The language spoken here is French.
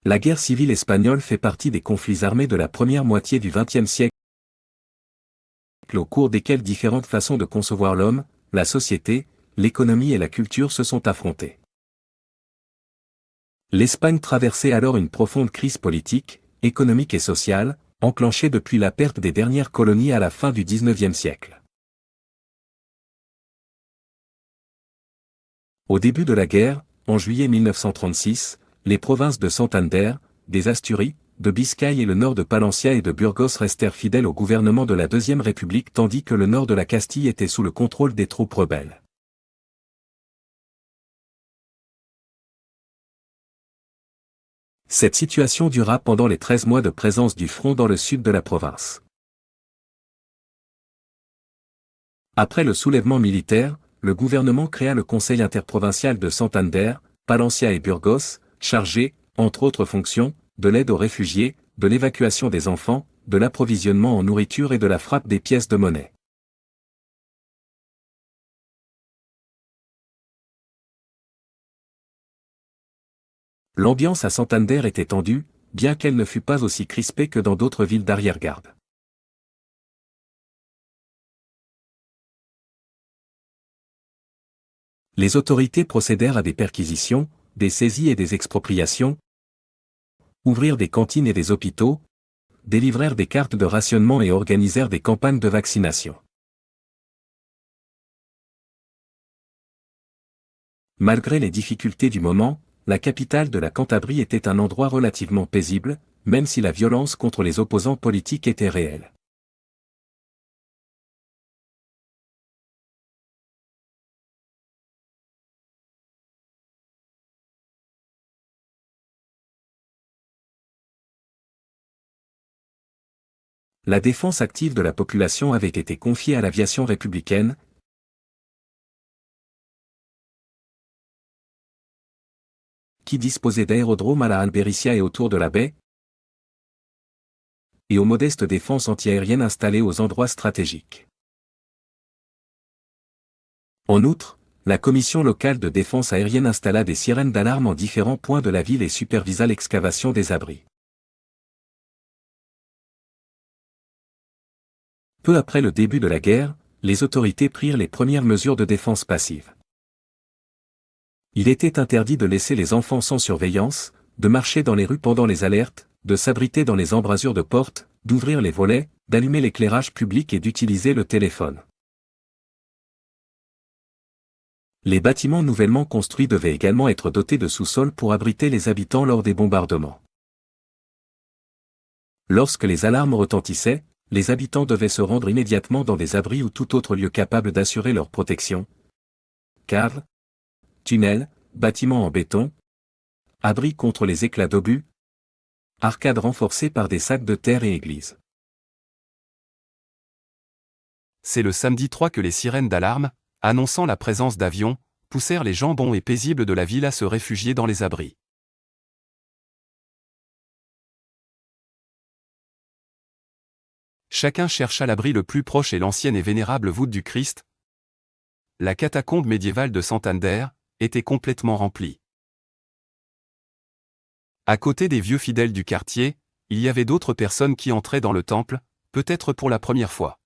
La guerre civile espagnole fait partie des conflits armés de la première moitié du XXe siècle, au cours desquels différentes façons de concevoir l'homme, la société, l'économie et la culture se sont affrontées. L'Espagne traversait alors une profonde crise politique, économique et sociale, enclenchée depuis la perte des dernières colonies à la fin du XIXe siècle. Au début de la guerre, en juillet 1936, les provinces de Santander, des Asturies, de Biscaye et le nord de Palencia et de Burgos restèrent fidèles au gouvernement de la Deuxième République tandis que le nord de la Castille était sous le contrôle des troupes rebelles. Cette situation dura pendant les 13 mois de présence du front dans le sud de la province. Après le soulèvement militaire, le gouvernement créa le Conseil interprovincial de Santander, Palencia et Burgos, chargé, entre autres fonctions, de l'aide aux réfugiés, de l'évacuation des enfants, de l'approvisionnement en nourriture et de la frappe des pièces de monnaie. L'ambiance à Santander était tendue, bien qu'elle ne fût pas aussi crispée que dans d'autres villes d'arrière-garde. Les autorités procédèrent à des perquisitions, des saisies et des expropriations, ouvrirent des cantines et des hôpitaux, délivrèrent des cartes de rationnement et organisèrent des campagnes de vaccination. Malgré les difficultés du moment, la capitale de la Cantabrie était un endroit relativement paisible, même si la violence contre les opposants politiques était réelle. La défense active de la population avait été confiée à l'aviation républicaine, qui disposait d'aérodromes à la Albericia et autour de la baie, et aux modestes défenses antiaériennes installées aux endroits stratégiques. En outre, la commission locale de défense aérienne installa des sirènes d'alarme en différents points de la ville et supervisa l'excavation des abris. Peu après le début de la guerre, les autorités prirent les premières mesures de défense passive. Il était interdit de laisser les enfants sans surveillance, de marcher dans les rues pendant les alertes, de s'abriter dans les embrasures de portes, d'ouvrir les volets, d'allumer l'éclairage public et d'utiliser le téléphone. Les bâtiments nouvellement construits devaient également être dotés de sous-sols pour abriter les habitants lors des bombardements. Lorsque les alarmes retentissaient, les habitants devaient se rendre immédiatement dans des abris ou tout autre lieu capable d'assurer leur protection. Caves, tunnels, bâtiments en béton, abris contre les éclats d'obus, arcades renforcées par des sacs de terre et églises. C'est le samedi 3 que les sirènes d'alarme, annonçant la présence d'avions, poussèrent les gens bons et paisibles de la ville à se réfugier dans les abris. Chacun chercha l'abri le plus proche et l'ancienne et vénérable voûte du Christ, la catacombe médiévale de Santander, était complètement remplie. À côté des vieux fidèles du quartier, il y avait d'autres personnes qui entraient dans le temple, peut-être pour la première fois.